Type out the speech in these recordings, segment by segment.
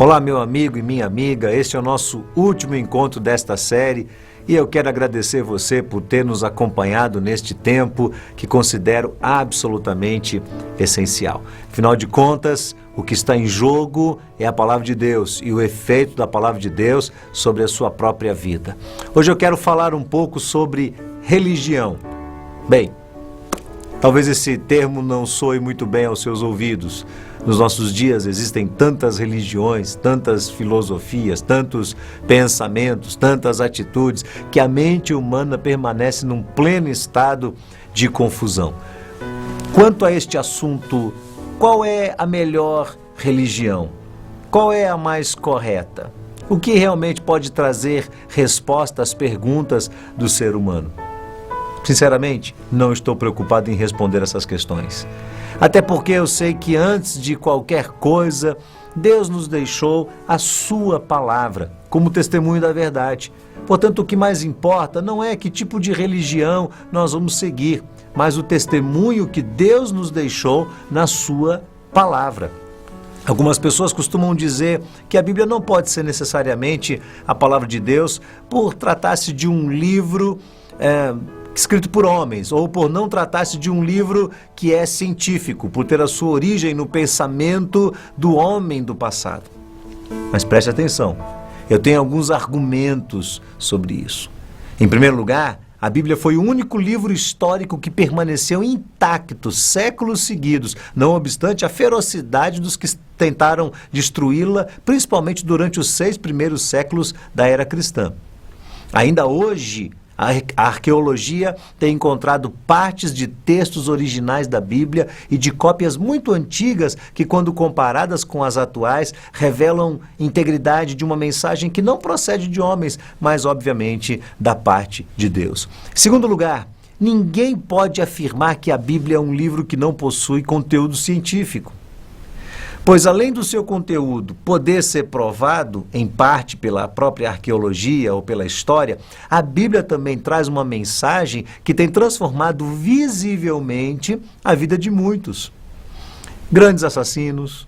Olá, meu amigo e minha amiga, este é o nosso último encontro desta série e eu quero agradecer você por ter nos acompanhado neste tempo que considero absolutamente essencial. Afinal de contas, o que está em jogo é a Palavra de Deus e o efeito da Palavra de Deus sobre a sua própria vida. Hoje eu quero falar um pouco sobre religião. Bem, talvez esse termo não soe muito bem aos seus ouvidos. Nos nossos dias existem tantas religiões, tantas filosofias, tantos pensamentos, tantas atitudes, que a mente humana permanece num pleno estado de confusão. Quanto a este assunto, qual é a melhor religião? Qual é a mais correta? O que realmente pode trazer resposta às perguntas do ser humano? Sinceramente, não estou preocupado em responder essas questões. Até porque eu sei que antes de qualquer coisa, Deus nos deixou a sua palavra como testemunho da verdade. Portanto, o que mais importa não é que tipo de religião nós vamos seguir, mas o testemunho que Deus nos deixou na sua palavra. Algumas pessoas costumam dizer que a Bíblia não pode ser necessariamente a palavra de Deus por tratar-se de um livro escrito por homens, ou por não tratar-se de um livro que é científico, por ter a sua origem no pensamento do homem do passado. Mas preste atenção, eu tenho alguns argumentos sobre isso. Em primeiro lugar, a Bíblia foi o único livro histórico que permaneceu intacto séculos seguidos, não obstante a ferocidade dos que tentaram destruí-la, principalmente durante os 6 primeiros séculos da era cristã. Ainda hoje, a arqueologia tem encontrado partes de textos originais da Bíblia e de cópias muito antigas que, quando comparadas com as atuais, revelam integridade de uma mensagem que não procede de homens, mas, obviamente, da parte de Deus. Em segundo lugar, ninguém pode afirmar que a Bíblia é um livro que não possui conteúdo científico. Pois além do seu conteúdo poder ser provado, em parte pela própria arqueologia ou pela história, a Bíblia também traz uma mensagem que tem transformado visivelmente a vida de muitos. Grandes assassinos,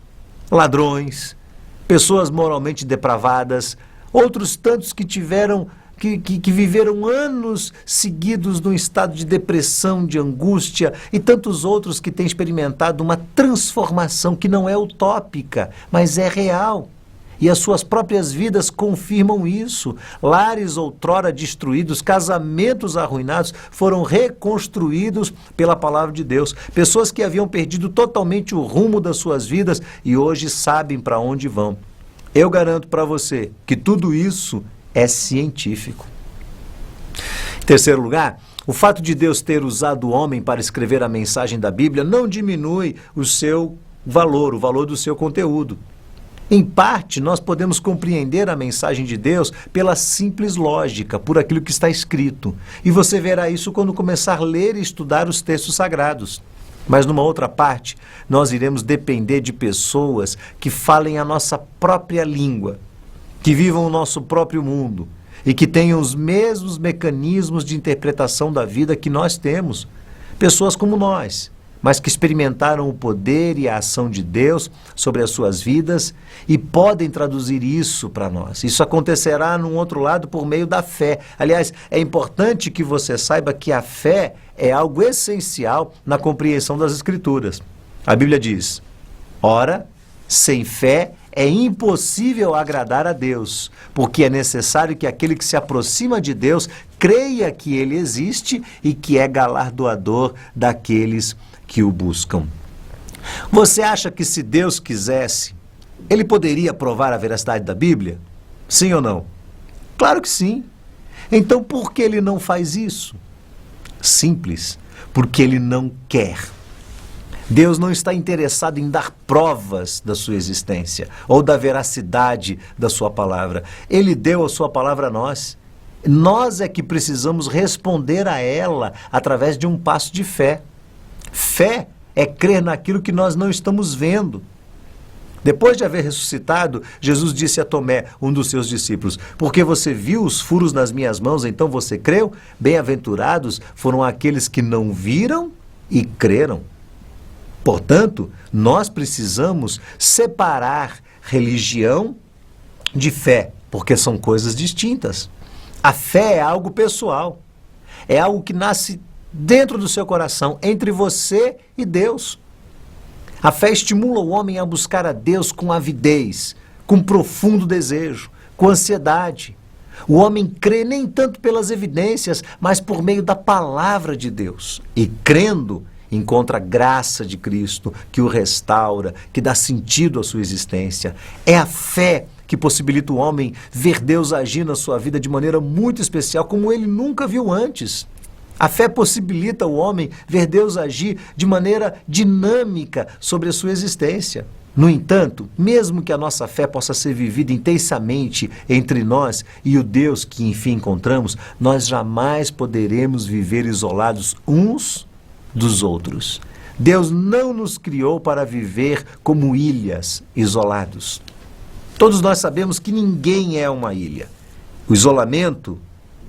ladrões, pessoas moralmente depravadas, outros tantos que viveram anos seguidos num estado de depressão, de angústia, e tantos outros que têm experimentado uma transformação que não é utópica, mas é real. E as suas próprias vidas confirmam isso. Lares outrora destruídos, casamentos arruinados, foram reconstruídos pela palavra de Deus. Pessoas que haviam perdido totalmente o rumo das suas vidas e hoje sabem para onde vão. Eu garanto para você que tudo isso é científico. Em terceiro lugar, o fato de Deus ter usado o homem para escrever a mensagem da Bíblia não diminui o seu valor, o valor do seu conteúdo. Em parte, nós podemos compreender a mensagem de Deus pela simples lógica, por aquilo que está escrito. E você verá isso quando começar a ler e estudar os textos sagrados. Mas numa outra parte, nós iremos depender de pessoas que falem a nossa própria língua, que vivam o nosso próprio mundo e que tenham os mesmos mecanismos de interpretação da vida que nós temos. Pessoas como nós, mas que experimentaram o poder e a ação de Deus sobre as suas vidas e podem traduzir isso para nós. Isso acontecerá num outro lado por meio da fé. Aliás, é importante que você saiba que a fé é algo essencial na compreensão das Escrituras. A Bíblia diz: ora, sem fé é impossível agradar a Deus, porque é necessário que aquele que se aproxima de Deus creia que Ele existe e que é galardoador daqueles que o buscam. Você acha que se Deus quisesse, Ele poderia provar a veracidade da Bíblia? Sim ou não? Claro que sim. Então por que Ele não faz isso? Simples, porque Ele não quer. Deus não está interessado em dar provas da sua existência ou da veracidade da sua palavra. Ele deu a sua palavra a nós. Nós é que precisamos responder a ela através de um passo de fé. Fé é crer naquilo que nós não estamos vendo. Depois de haver ressuscitado, Jesus disse a Tomé, um dos seus discípulos: porque você viu os furos nas minhas mãos, então você creu? Bem-aventurados foram aqueles que não viram e creram. Portanto, nós precisamos separar religião de fé, porque são coisas distintas. A fé é algo pessoal, é algo que nasce dentro do seu coração, entre você e Deus. A fé estimula o homem a buscar a Deus com avidez, com profundo desejo, com ansiedade. O homem crê nem tanto pelas evidências, mas por meio da palavra de Deus. E crendo, encontra a graça de Cristo, que o restaura, que dá sentido à sua existência. É a fé que possibilita o homem ver Deus agir na sua vida de maneira muito especial, como ele nunca viu antes. A fé possibilita o homem ver Deus agir de maneira dinâmica sobre a sua existência. No entanto, mesmo que a nossa fé possa ser vivida intensamente entre nós e o Deus que enfim encontramos, nós jamais poderemos viver isolados uns dos outros. Deus não nos criou para viver como ilhas, isolados. Todos nós sabemos que ninguém é uma ilha. O isolamento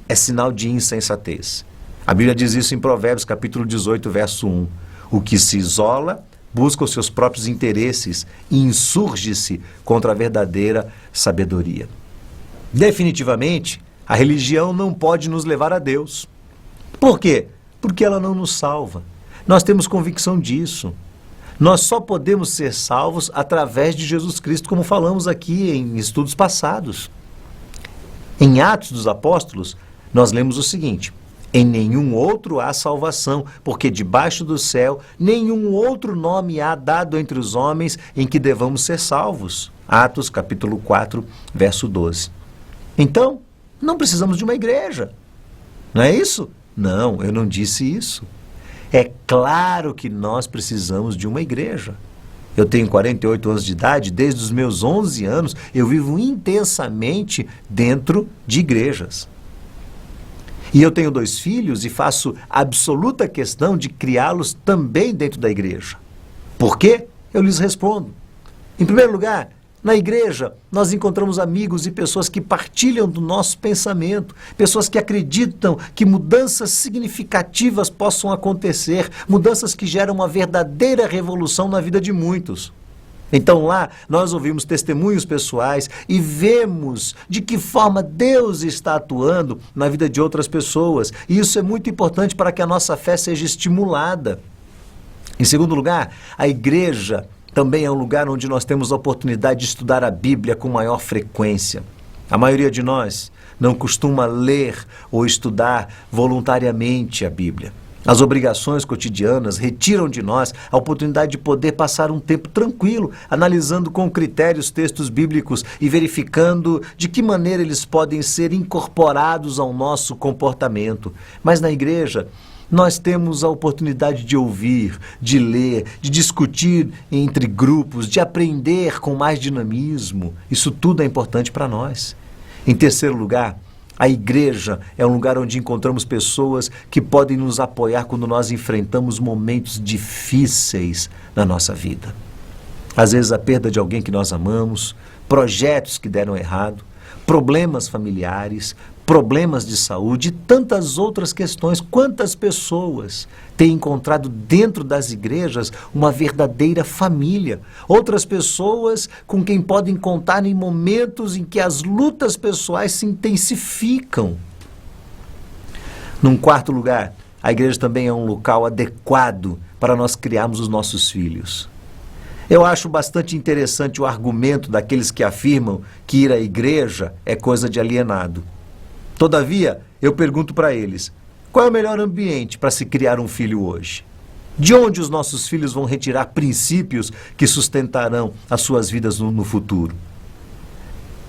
é sinal de insensatez. A Bíblia diz isso em Provérbios, capítulo 18, verso 1. O que se isola busca os seus próprios interesses e insurge-se contra a verdadeira sabedoria. Definitivamente, a religião não pode nos levar a Deus. Por quê? Porque ela não nos salva. Nós temos convicção disso. Nós só podemos ser salvos através de Jesus Cristo, como falamos aqui em estudos passados. Em Atos dos Apóstolos, nós lemos o seguinte: em nenhum outro há salvação, porque debaixo do céu nenhum outro nome há dado entre os homens em que devamos ser salvos. Atos capítulo 4, verso 12. Então, não precisamos de uma igreja. Não é isso? Não, eu não disse isso. É claro que nós precisamos de uma igreja. Eu tenho 48 anos de idade, desde os meus 11 anos eu vivo intensamente dentro de igrejas. E eu tenho 2 filhos e faço absoluta questão de criá-los também dentro da igreja. Por quê? Eu lhes respondo. Em primeiro lugar, na igreja nós encontramos amigos e pessoas que partilham do nosso pensamento, pessoas que acreditam que mudanças significativas possam acontecer, mudanças que geram uma verdadeira revolução na vida de muitos. Então lá nós ouvimos testemunhos pessoais e vemos de que forma Deus está atuando na vida de outras pessoas. E isso é muito importante para que a nossa fé seja estimulada. Em segundo lugar, a igreja também é um lugar onde nós temos a oportunidade de estudar a Bíblia com maior frequência. A maioria de nós não costuma ler ou estudar voluntariamente a Bíblia. As obrigações cotidianas retiram de nós a oportunidade de poder passar um tempo tranquilo, analisando com critério os textos bíblicos e verificando de que maneira eles podem ser incorporados ao nosso comportamento. Mas na igreja, nós temos a oportunidade de ouvir, de ler, de discutir entre grupos, de aprender com mais dinamismo. Isso tudo é importante para nós. Em terceiro lugar, a igreja é um lugar onde encontramos pessoas que podem nos apoiar quando nós enfrentamos momentos difíceis na nossa vida. Às vezes a perda de alguém que nós amamos, projetos que deram errado, problemas familiares, problemas de saúde e tantas outras questões. Quantas pessoas têm encontrado dentro das igrejas uma verdadeira família? Outras pessoas com quem podem contar em momentos em que as lutas pessoais se intensificam. Num quarto lugar, a igreja também é um local adequado para nós criarmos os nossos filhos. Eu acho bastante interessante o argumento daqueles que afirmam que ir à igreja é coisa de alienado. Todavia, eu pergunto para eles, qual é o melhor ambiente para se criar um filho hoje? De onde os nossos filhos vão retirar princípios que sustentarão as suas vidas no futuro?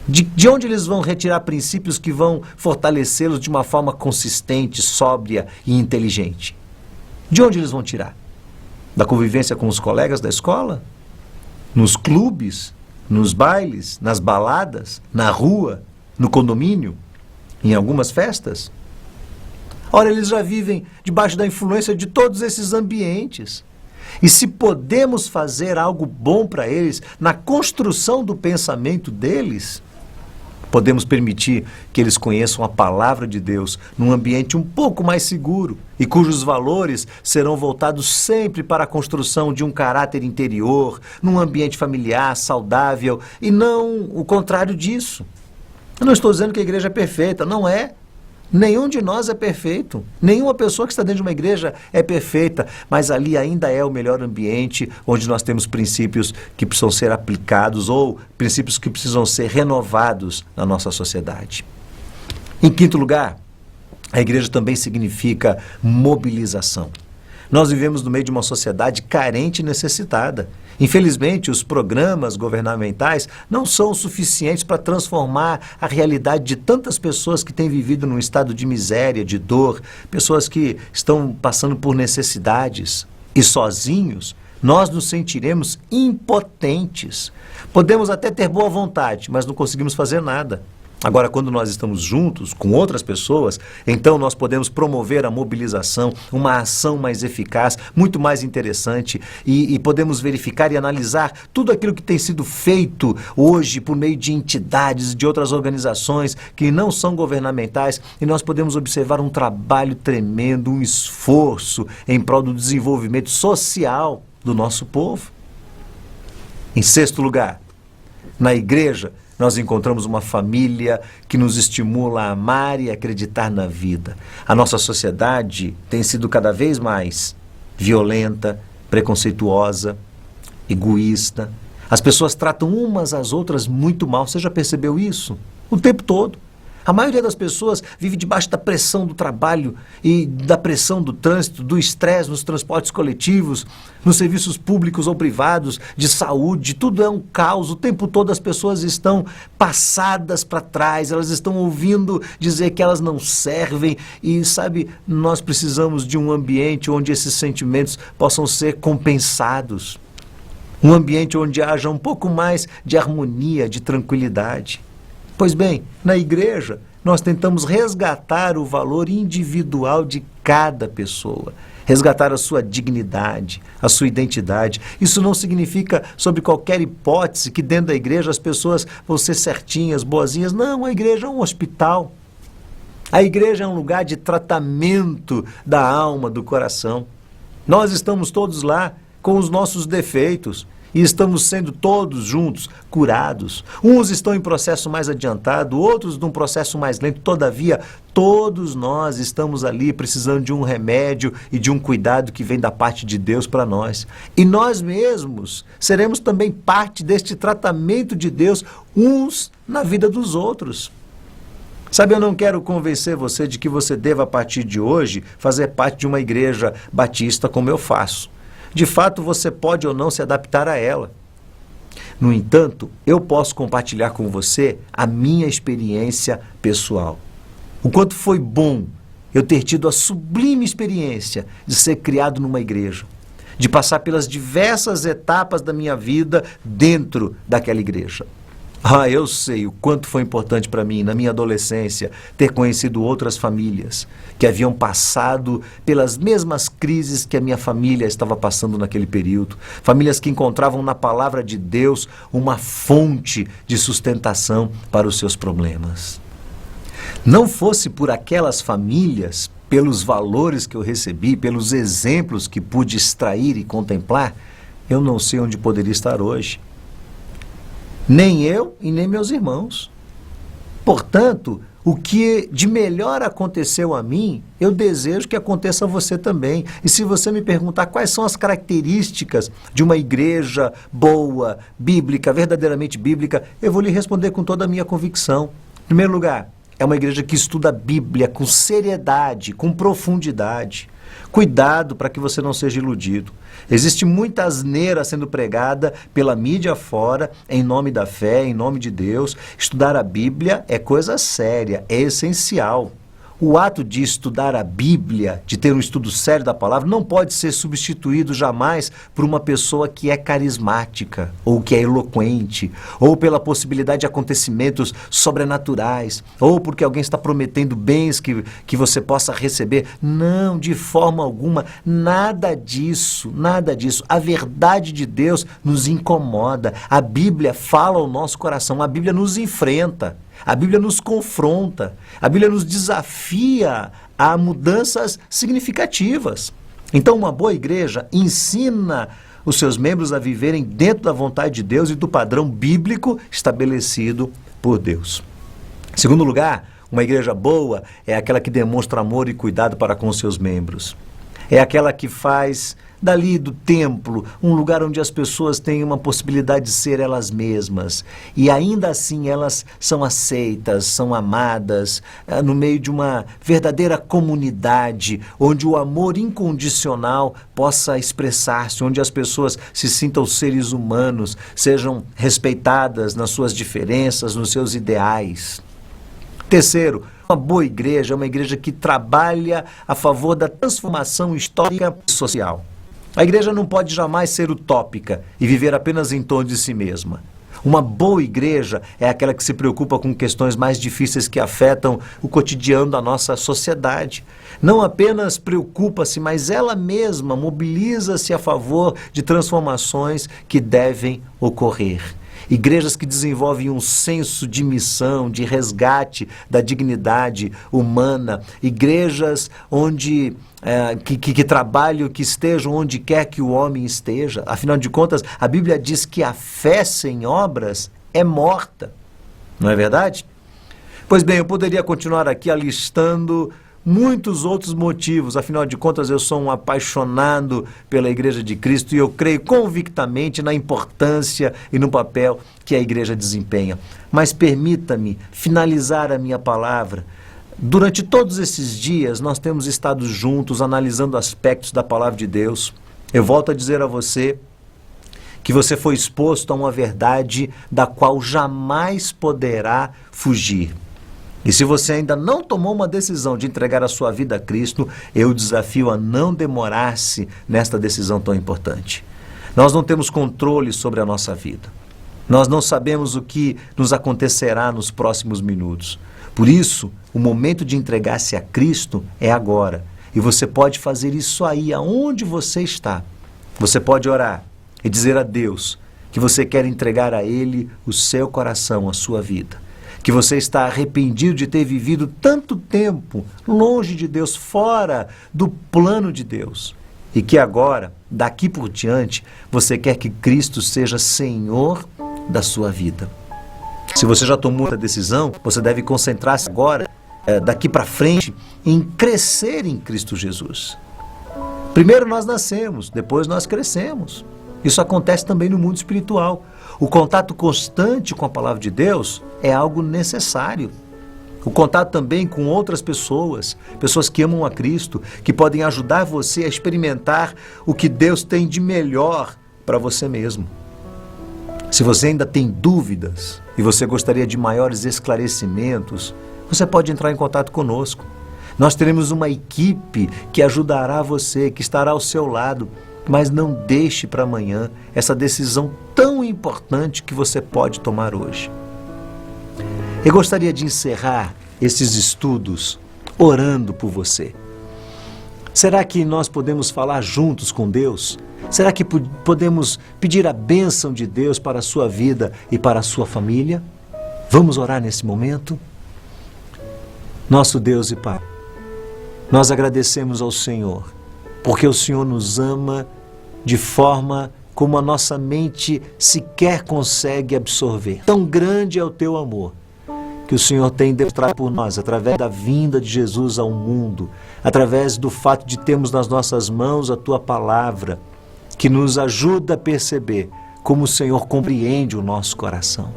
De onde eles vão retirar princípios que vão fortalecê-los de uma forma consistente, sóbria e inteligente? De onde eles vão tirar? Da convivência com os colegas da escola? Nos clubes? Nos bailes? Nas baladas? Na rua? No condomínio? Em algumas festas? Ora, eles já vivem debaixo da influência de todos esses ambientes. E se podemos fazer algo bom para eles na construção do pensamento deles, Podemos permitir que eles conheçam a palavra de Deus num ambiente um pouco mais seguro e cujos valores serão voltados sempre para a construção de um caráter interior, num ambiente familiar, saudável, e não o contrário disso. Eu não estou dizendo que a igreja é perfeita, não é. Nenhum de nós é perfeito, nenhuma pessoa que está dentro de uma igreja é perfeita, mas ali ainda é o melhor ambiente onde nós temos princípios que precisam ser aplicados ou princípios que precisam ser renovados na nossa sociedade. Em quinto lugar, a igreja também significa mobilização. Nós vivemos no meio de uma sociedade carente e necessitada. Infelizmente, os programas governamentais não são suficientes para transformar a realidade de tantas pessoas que têm vivido num estado de miséria, de dor, pessoas que estão passando por necessidades. E sozinhos, nós nos sentiremos impotentes. Podemos até ter boa vontade, mas não conseguimos fazer nada. Agora, quando nós estamos juntos com outras pessoas, então nós podemos promover a mobilização, uma ação mais eficaz, muito mais interessante, e podemos verificar e analisar tudo aquilo que tem sido feito hoje por meio de entidades, de outras organizações que não são governamentais, e nós podemos observar um trabalho tremendo, um esforço em prol do desenvolvimento social do nosso povo. Em sexto lugar, na igreja, nós encontramos uma família que nos estimula a amar e acreditar na vida. A nossa sociedade tem sido cada vez mais violenta, preconceituosa, egoísta. As pessoas tratam umas às outras muito mal. Você já percebeu isso? O tempo todo. A maioria das pessoas vive debaixo da pressão do trabalho e da pressão do trânsito, do estresse nos transportes coletivos, nos serviços públicos ou privados, de saúde. Tudo é um caos. O tempo todo as pessoas estão passadas para trás, elas estão ouvindo dizer que elas não servem. E, sabe, nós precisamos de um ambiente onde esses sentimentos possam ser compensados. Um ambiente onde haja um pouco mais de harmonia, de tranquilidade. Pois bem, na igreja, nós tentamos resgatar o valor individual de cada pessoa, resgatar a sua dignidade, a sua identidade. Isso não significa, sob qualquer hipótese, que dentro da igreja as pessoas vão ser certinhas, boazinhas. Não, a igreja é um hospital. A igreja é um lugar de tratamento da alma, do coração. Nós estamos todos lá com os nossos defeitos. E estamos sendo todos juntos curados. Uns estão em processo mais adiantado, outros num processo mais lento. Todavia, todos nós estamos ali precisando de um remédio e de um cuidado que vem da parte de Deus para nós. E nós mesmos seremos também parte deste tratamento de Deus, uns na vida dos outros. Sabe, eu não quero convencer você de que você deva, a partir de hoje, fazer parte de uma igreja batista como eu faço. De fato, você pode ou não se adaptar a ela. No entanto, eu posso compartilhar com você a minha experiência pessoal. O quanto foi bom eu ter tido a sublime experiência de ser criado numa igreja, de passar pelas diversas etapas da minha vida dentro daquela igreja. Eu sei o quanto foi importante para mim, na minha adolescência, ter conhecido outras famílias que haviam passado pelas mesmas crises que a minha família estava passando naquele período. Famílias que encontravam na palavra de Deus uma fonte de sustentação para os seus problemas. Não fosse por aquelas famílias, pelos valores que eu recebi, pelos exemplos que pude extrair e contemplar, eu não sei onde poderia estar hoje. Nem eu e nem meus irmãos. Portanto, o que de melhor aconteceu a mim, eu desejo que aconteça a você também. E se você me perguntar quais são as características de uma igreja boa, bíblica, verdadeiramente bíblica, eu vou lhe responder com toda a minha convicção. Em primeiro lugar, é uma igreja que estuda a Bíblia com seriedade, com profundidade. Cuidado para que você não seja iludido. Existe muita asneira sendo pregada pela mídia fora, em nome da fé, em nome de Deus. Estudar a Bíblia é coisa séria, é essencial. O ato de estudar a Bíblia, de ter um estudo sério da palavra, não pode ser substituído jamais por uma pessoa que é carismática, ou que é eloquente, ou pela possibilidade de acontecimentos sobrenaturais, ou porque alguém está prometendo bens que você possa receber. Não, de forma alguma, nada disso, nada disso. A verdade de Deus nos incomoda. A Bíblia fala ao nosso coração, a Bíblia nos enfrenta. A Bíblia nos confronta, a Bíblia nos desafia a mudanças significativas. Então, uma boa igreja ensina os seus membros a viverem dentro da vontade de Deus e do padrão bíblico estabelecido por Deus. Em segundo lugar, uma igreja boa é aquela que demonstra amor e cuidado para com seus membros. É aquela que faz dali do templo um lugar onde as pessoas têm uma possibilidade de ser elas mesmas. E ainda assim elas são aceitas, são amadas, no meio de uma verdadeira comunidade, onde o amor incondicional possa expressar-se, onde as pessoas se sintam seres humanos, sejam respeitadas nas suas diferenças, nos seus ideais. Terceiro, uma boa igreja é uma igreja que trabalha a favor da transformação histórica e social. A igreja não pode jamais ser utópica e viver apenas em torno de si mesma. Uma boa igreja é aquela que se preocupa com questões mais difíceis que afetam o cotidiano da nossa sociedade. Não apenas preocupa-se, mas ela mesma mobiliza-se a favor de transformações que devem ocorrer. Igrejas que desenvolvem um senso de missão, de resgate da dignidade humana. Igrejas onde que trabalham, que estejam onde quer que o homem esteja. Afinal de contas, a Bíblia diz que a fé sem obras é morta. Não é verdade? Pois bem, eu poderia continuar aqui alistando muitos outros motivos. Afinal de contas, eu sou um apaixonado pela Igreja de Cristo e eu creio convictamente na importância e no papel que a Igreja desempenha. Mas permita-me finalizar a minha palavra. Durante todos esses dias, nós temos estado juntos, analisando aspectos da Palavra de Deus. Eu volto a dizer a você que você foi exposto a uma verdade da qual jamais poderá fugir. E se você ainda não tomou uma decisão de entregar a sua vida a Cristo, eu o desafio a não demorar-se nesta decisão tão importante. Nós não temos controle sobre a nossa vida. Nós não sabemos o que nos acontecerá nos próximos minutos. Por isso, o momento de entregar-se a Cristo é agora. E você pode fazer isso aí, aonde você está. Você pode orar e dizer a Deus que você quer entregar a Ele o seu coração, a sua vida. Que você está arrependido de ter vivido tanto tempo longe de Deus, fora do plano de Deus. E que agora, daqui por diante, você quer que Cristo seja Senhor da sua vida. Se você já tomou essa decisão, você deve concentrar-se agora, daqui para frente, em crescer em Cristo Jesus. Primeiro nós nascemos, depois nós crescemos. Isso acontece também no mundo espiritual. O contato constante com a palavra de Deus é algo necessário. O contato também com outras pessoas, pessoas que amam a Cristo, que podem ajudar você a experimentar o que Deus tem de melhor para você mesmo. Se você ainda tem dúvidas e você gostaria de maiores esclarecimentos, você pode entrar em contato conosco. Nós teremos uma equipe que ajudará você, que estará ao seu lado. Mas não deixe para amanhã essa decisão tão importante que você pode tomar hoje. Eu gostaria de encerrar esses estudos orando por você. Será que nós podemos falar juntos com Deus? Será que podemos pedir a bênção de Deus para a sua vida e para a sua família? Vamos orar nesse momento? Nosso Deus e Pai, nós agradecemos ao Senhor, porque o Senhor nos ama de forma como a nossa mente sequer consegue absorver. Tão grande é o teu amor que o Senhor tem demonstrado por nós, através da vinda de Jesus ao mundo, através do fato de termos nas nossas mãos a tua palavra, que nos ajuda a perceber como o Senhor compreende o nosso coração.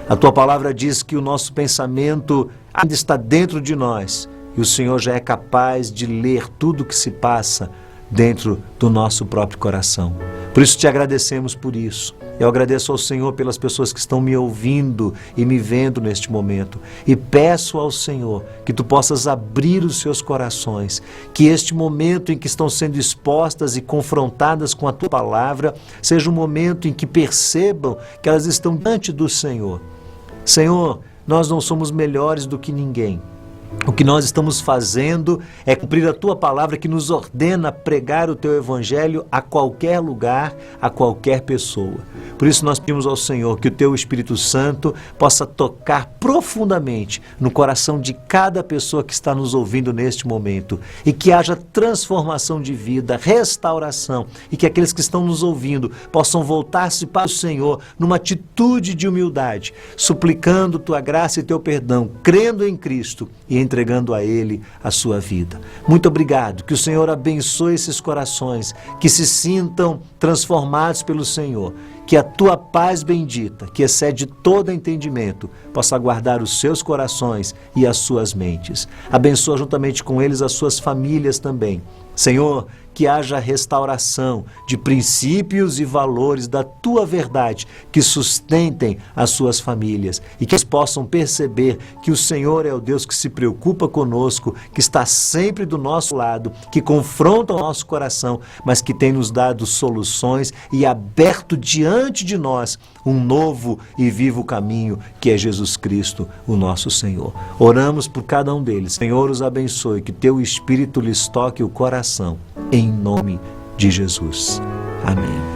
A tua palavra diz que o nosso pensamento ainda está dentro de nós e o Senhor já é capaz de ler tudo o que se passa dentro do nosso próprio coração. Por isso te agradecemos por isso. Eu agradeço ao Senhor pelas pessoas que estão me ouvindo e me vendo neste momento. E peço ao Senhor que tu possas abrir os seus corações, que este momento em que estão sendo expostas e confrontadas com a tua palavra, seja um momento em que percebam que elas estão diante do Senhor. Senhor, nós não somos melhores do que ninguém. O que nós estamos fazendo é cumprir a Tua palavra que nos ordena pregar o Teu Evangelho a qualquer lugar, a qualquer pessoa. Por isso nós pedimos ao Senhor que o Teu Espírito Santo possa tocar profundamente no coração de cada pessoa que está nos ouvindo neste momento e que haja transformação de vida, restauração e que aqueles que estão nos ouvindo possam voltar-se para o Senhor numa atitude de humildade, suplicando Tua graça e Teu perdão, crendo em Cristo e entregando a Ele a sua vida. Muito obrigado, que o Senhor abençoe esses corações, que se sintam transformados pelo Senhor, que a Tua paz bendita, que excede todo entendimento, possa guardar os seus corações e as suas mentes. Abençoa juntamente com eles as suas famílias também. Senhor, que haja restauração de princípios e valores da Tua verdade que sustentem as suas famílias e que eles possam perceber que o Senhor é o Deus que se preocupa conosco, que está sempre do nosso lado, que confronta o nosso coração, mas que tem nos dado soluções e aberto diante de nós um novo e vivo caminho que é Jesus Cristo, o nosso Senhor. Oramos por cada um deles. Senhor, os abençoe, que Teu Espírito lhes toque o coração. Em nome de Jesus. Amém.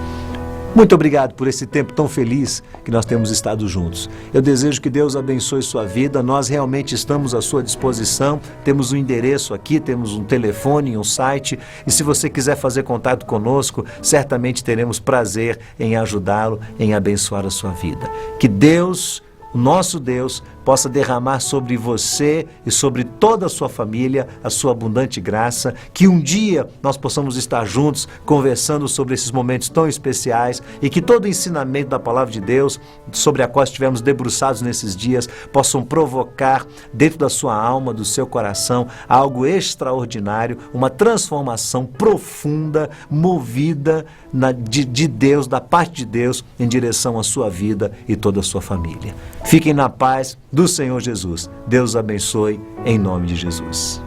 Muito obrigado por esse tempo tão feliz que nós temos estado juntos. Eu desejo que Deus abençoe sua vida. Nós realmente estamos à sua disposição. Temos um endereço aqui, temos um telefone, um site. E se você quiser fazer contato conosco, certamente teremos prazer em ajudá-lo, em abençoar a sua vida. Que Deus, o nosso Deus, possa derramar sobre você e sobre toda a sua família a sua abundante graça, que um dia nós possamos estar juntos conversando sobre esses momentos tão especiais e que todo o ensinamento da palavra de Deus, sobre a qual estivemos debruçados nesses dias, possam provocar dentro da sua alma, do seu coração, algo extraordinário, uma transformação profunda, movida de Deus, da parte de Deus, em direção à sua vida e toda a sua família. Fiquem na paz do Senhor Jesus. Deus abençoe em nome de Jesus.